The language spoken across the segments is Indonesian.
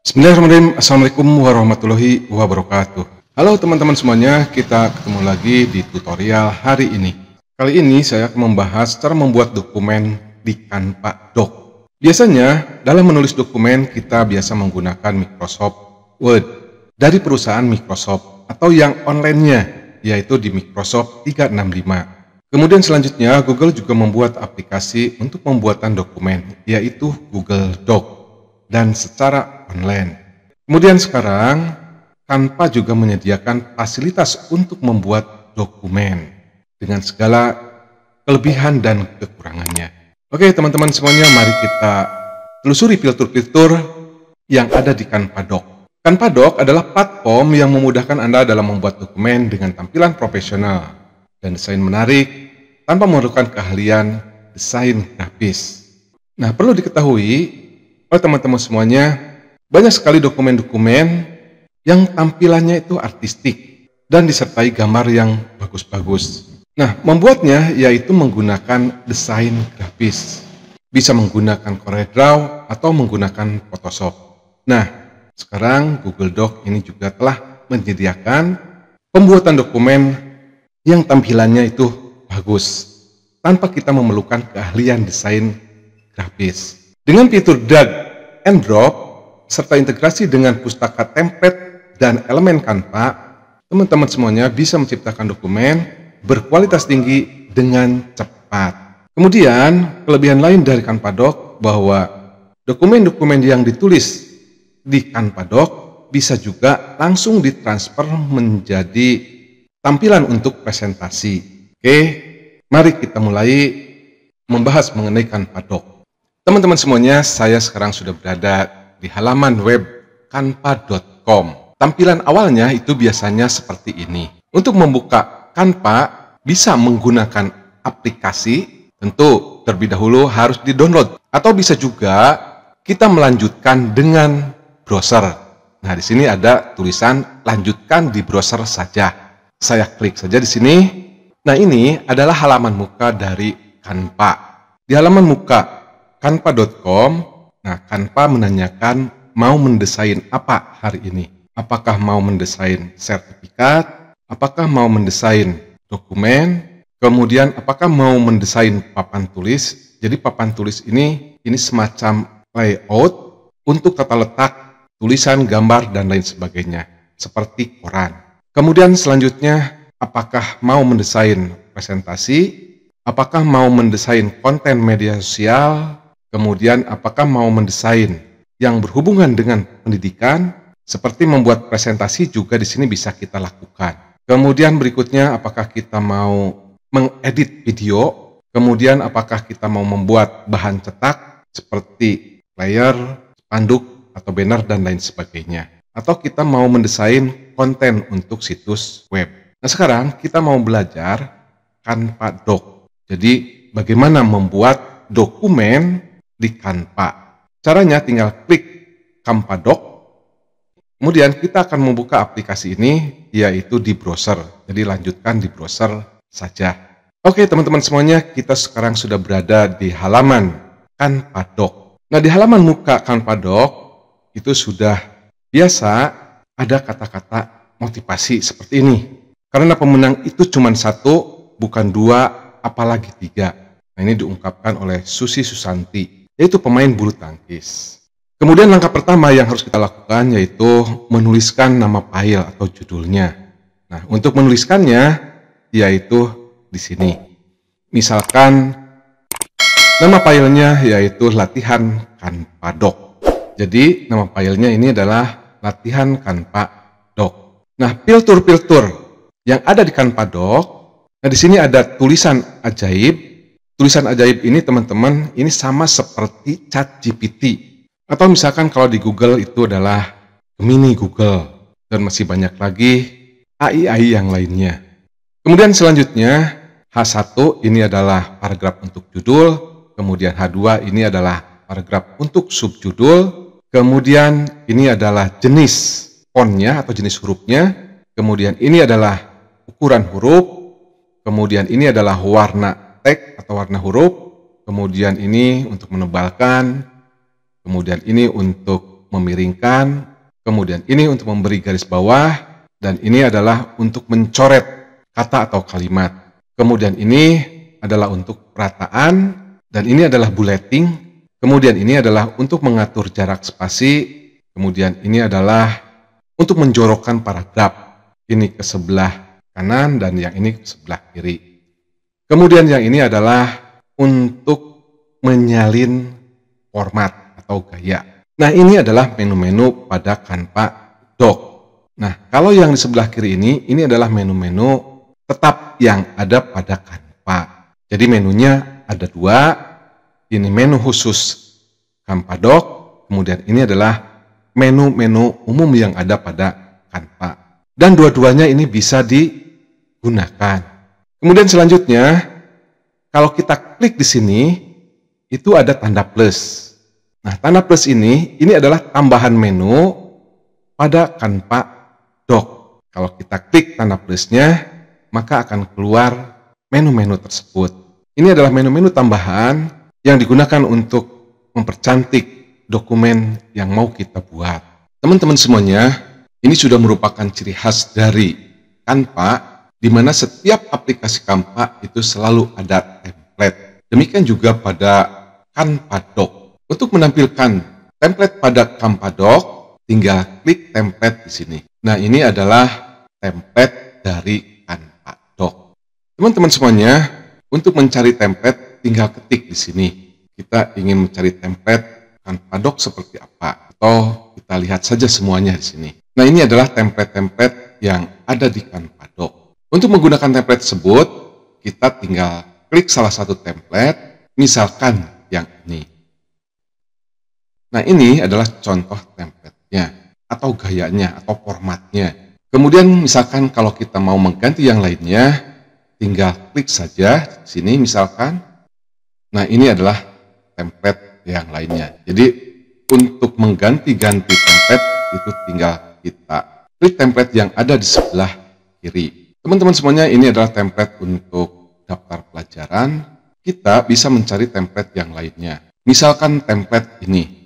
Bismillahirrahmanirrahim. Assalamualaikum warahmatullahi wabarakatuh. Halo teman-teman semuanya, kita ketemu lagi di tutorial hari ini. Kali ini saya akan membahas cara membuat dokumen di Canva Doc. Biasanya dalam menulis dokumen kita biasa menggunakan Microsoft Word dari perusahaan Microsoft atau yang online-nya yaitu di Microsoft 365. Kemudian selanjutnya Google juga membuat aplikasi untuk pembuatan dokumen yaitu Google Doc dan secara online. Kemudian sekarang Canva juga menyediakan fasilitas untuk membuat dokumen dengan segala kelebihan dan kekurangannya. Oke teman-teman semuanya, mari kita telusuri fitur-fitur yang ada di Canva Doc. Canva Doc adalah platform yang memudahkan Anda dalam membuat dokumen dengan tampilan profesional dan desain menarik tanpa memerlukan keahlian desain grafis. Nah, perlu diketahui oleh teman-teman semuanya, banyak sekali dokumen-dokumen yang tampilannya itu artistik dan disertai gambar yang bagus-bagus. Nah, membuatnya yaitu menggunakan desain grafis. Bisa menggunakan CorelDRAW atau menggunakan Photoshop. Nah, sekarang Google Doc ini juga telah menyediakan pembuatan dokumen yang tampilannya itu bagus tanpa kita memerlukan keahlian desain grafis. Dengan fitur drag and drop serta integrasi dengan pustaka template dan elemen Canva, teman-teman semuanya bisa menciptakan dokumen berkualitas tinggi dengan cepat. Kemudian, kelebihan lain dari Canva Doc bahwa dokumen-dokumen yang ditulis di Canva Doc bisa juga langsung ditransfer menjadi tampilan untuk presentasi. Oke, mari kita mulai membahas mengenai Canva Doc. Teman-teman semuanya, saya sekarang sudah berada di halaman web canva.com. Tampilan awalnya itu biasanya seperti ini. Untuk membuka Canva bisa menggunakan aplikasi, tentu terlebih dahulu harus di-download. Atau bisa juga kita melanjutkan dengan browser. Nah, di sini ada tulisan lanjutkan di browser saja. Saya klik saja di sini. Nah, ini adalah halaman muka dari Canva. Di halaman muka canva.com, nah Canva menanyakan mau mendesain apa hari ini. Apakah mau mendesain sertifikat, apakah mau mendesain dokumen, kemudian apakah mau mendesain papan tulis. Jadi papan tulis ini semacam layout untuk tata letak tulisan, gambar, dan lain sebagainya, seperti koran. Kemudian selanjutnya, apakah mau mendesain presentasi, apakah mau mendesain konten media sosial, kemudian apakah mau mendesain yang berhubungan dengan pendidikan, seperti membuat presentasi juga di sini bisa kita lakukan. Kemudian berikutnya, apakah kita mau mengedit video, kemudian apakah kita mau membuat bahan cetak seperti flyer, spanduk, atau banner, dan lain sebagainya. Atau kita mau mendesain konten untuk situs web. Nah, sekarang kita mau belajar Canva Doc. Jadi, bagaimana membuat dokumen di Canva. Caranya tinggal klik Canva Doc. Kemudian kita akan membuka aplikasi ini, yaitu di browser. Jadi, lanjutkan di browser saja. Oke, teman-teman semuanya, kita sekarang sudah berada di halaman Canva Doc. Nah, di halaman muka Canva Doc, itu sudah biasa ada kata-kata motivasi seperti ini. Karena pemenang itu cuma satu, bukan dua, apalagi tiga. Nah, ini diungkapkan oleh Susi Susanti, yaitu pemain bulu tangkis. Kemudian langkah pertama yang harus kita lakukan yaitu menuliskan nama file atau judulnya. Nah, untuk menuliskannya yaitu di sini. Misalkan nama filenya yaitu latihan Canva Doc. Jadi nama filenya ini adalah latihan Canva Doc. Nah, fitur-fitur yang ada di Canva Doc, nah di sini ada tulisan ajaib. Tulisan ajaib ini teman-teman, ini sama seperti ChatGPT. Atau misalkan kalau di Google itu adalah Gemini Google. Dan masih banyak lagi AI yang lainnya. Kemudian selanjutnya, H1 ini adalah paragraf untuk judul. Kemudian H2 ini adalah paragraf untuk subjudul. Kemudian ini adalah jenis fontnya atau jenis hurufnya. Kemudian ini adalah ukuran huruf. Kemudian ini adalah warna teks atau warna huruf. Kemudian ini untuk menebalkan. Kemudian ini untuk memiringkan, kemudian ini untuk memberi garis bawah, dan ini adalah untuk mencoret kata atau kalimat. Kemudian ini adalah untuk perataan, dan ini adalah bulleting. Kemudian ini adalah untuk mengatur jarak spasi. Kemudian ini adalah untuk menjorokkan paragraf. Ini ke sebelah kanan dan yang ini ke sebelah kiri. Kemudian yang ini adalah untuk menyalin format atau gaya. Nah, ini adalah menu-menu pada Canva Doc. Nah, kalau yang di sebelah kiri ini adalah menu-menu tetap yang ada pada Canva. Jadi menunya ada dua. Ini menu khusus Canva Doc, kemudian ini adalah menu-menu umum yang ada pada Canva. Dan dua-duanya ini bisa digunakan. Kemudian selanjutnya, kalau kita klik di sini, itu ada tanda plus. Nah, tanda plus ini adalah tambahan menu pada Canva Doc. Kalau kita klik tanda plusnya, maka akan keluar menu-menu tersebut. Ini adalah menu-menu tambahan yang digunakan untuk mempercantik dokumen yang mau kita buat. Teman-teman semuanya, ini sudah merupakan ciri khas dari Canva, di mana setiap aplikasi Canva itu selalu ada template. Demikian juga pada Canva Doc. Untuk menampilkan template pada Canva Doc, tinggal klik template di sini. Nah, ini adalah template dari Canva Doc. Teman-teman semuanya, untuk mencari template tinggal ketik di sini. Kita ingin mencari template Canva Doc seperti apa, atau kita lihat saja semuanya di sini. Nah, ini adalah template-template yang ada di Canva Doc. Untuk menggunakan template tersebut, kita tinggal klik salah satu template, misalkan yang ini. Nah, ini adalah contoh template-nya, atau gayanya, atau formatnya. Kemudian misalkan kalau kita mau mengganti yang lainnya, tinggal klik saja di sini misalkan. Nah, ini adalah template yang lainnya. Jadi, untuk mengganti-ganti template, itu tinggal kita klik template yang ada di sebelah kiri. Teman-teman semuanya, ini adalah template untuk daftar pelajaran. Kita bisa mencari template yang lainnya. Misalkan template ini.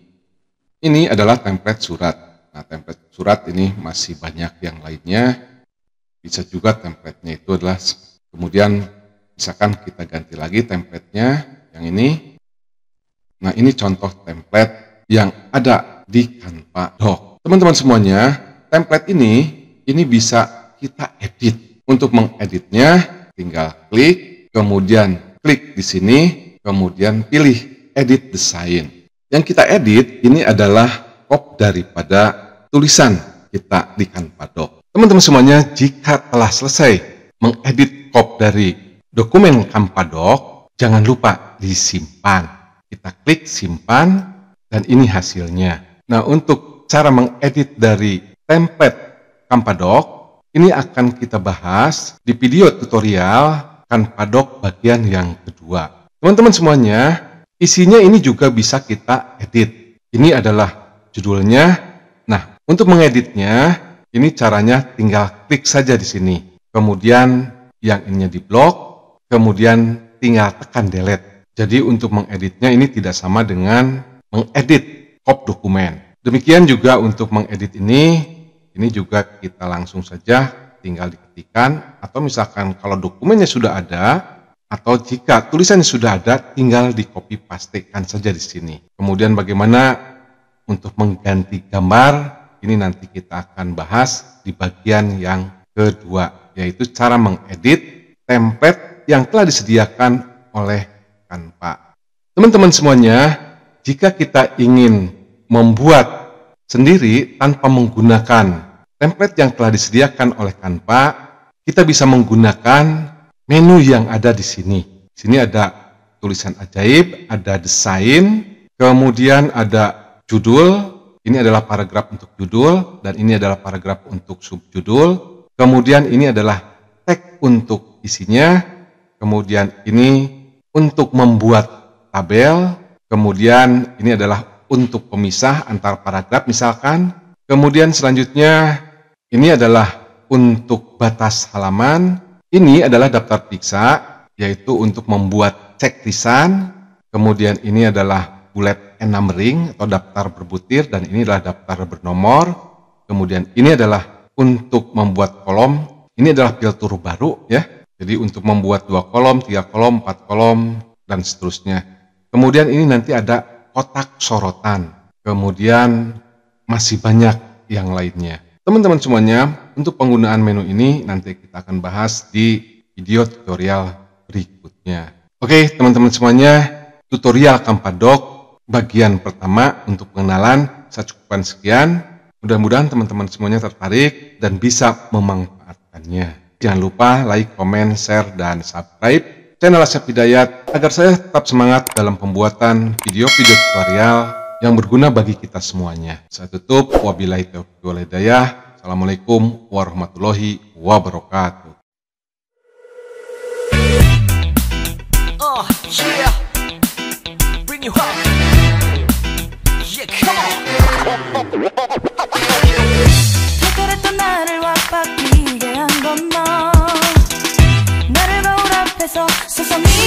Ini adalah template surat. Nah, template surat ini masih banyak yang lainnya. Bisa juga template-nya itu adalah, kemudian misalkan kita ganti lagi template-nya yang ini. Nah, ini contoh template yang ada di Canva Doc. Teman-teman semuanya, template ini bisa kita edit. Untuk mengeditnya, tinggal klik, kemudian klik di sini, kemudian pilih Edit Design. Yang kita edit ini adalah copy daripada tulisan kita di Canva Doc. Teman-teman semuanya, jika telah selesai mengedit copy dari dokumen Canva Doc, jangan lupa disimpan. Kita klik simpan, dan ini hasilnya. Nah, untuk cara mengedit dari template Canva Doc, ini akan kita bahas di video tutorial Canva Doc bagian yang kedua. Teman-teman semuanya, isinya ini juga bisa kita edit. Ini adalah judulnya. Nah, untuk mengeditnya, ini caranya tinggal klik saja di sini. Kemudian yang ininya di blok, kemudian tinggal tekan delete. Jadi untuk mengeditnya ini tidak sama dengan mengedit copy dokumen. Demikian juga untuk mengedit ini juga kita langsung saja tinggal diketikkan, atau misalkan kalau dokumennya sudah ada, atau jika tulisannya sudah ada, tinggal di copy pastekan saja di sini. Kemudian bagaimana untuk mengganti gambar, ini nanti kita akan bahas di bagian yang kedua, yaitu cara mengedit template yang telah disediakan oleh Canva. Teman-teman semuanya, jika kita ingin membuat sendiri tanpa menggunakan template yang telah disediakan oleh Canva, kita bisa menggunakan menu yang ada di sini. Di sini ada tulisan ajaib, ada desain, kemudian ada judul. Ini adalah paragraf untuk judul, dan ini adalah paragraf untuk subjudul. Kemudian ini adalah tag untuk isinya. Kemudian ini untuk membuat tabel. Kemudian ini adalah untuk pemisah antar paragraf misalkan. Kemudian selanjutnya ini adalah untuk batas halaman. Ini adalah daftar periksa, yaitu untuk membuat cek lisan. Kemudian ini adalah bullet enumbering atau daftar berbutir, dan ini adalah daftar bernomor. Kemudian ini adalah untuk membuat kolom, ini adalah filter baru ya. Jadi untuk membuat 2 kolom, 3 kolom, 4 kolom, dan seterusnya. Kemudian ini nanti ada kotak sorotan. Kemudian masih banyak yang lainnya. Teman-teman semuanya, untuk penggunaan menu ini nanti kita akan bahas di video tutorial berikutnya. Oke teman-teman semuanya, tutorial Campadok bagian pertama untuk pengenalan saya cukupkan sekian. Mudah-mudahan teman-teman semuanya tertarik dan bisa memanfaatkannya. Jangan lupa like, comment, share, dan subscribe channel Asep Hidayat agar saya tetap semangat dalam pembuatan video-video tutorial yang berguna bagi kita semuanya. Saya tutup, wabillahi taufiq wal hidayah. Assalamualaikum warahmatullahi wabarakatuh. Yeah, bring you up. Yeah, come on. 특별했던 나를 와바뀌게 한 건 너. 나를 거울 앞에서 서서히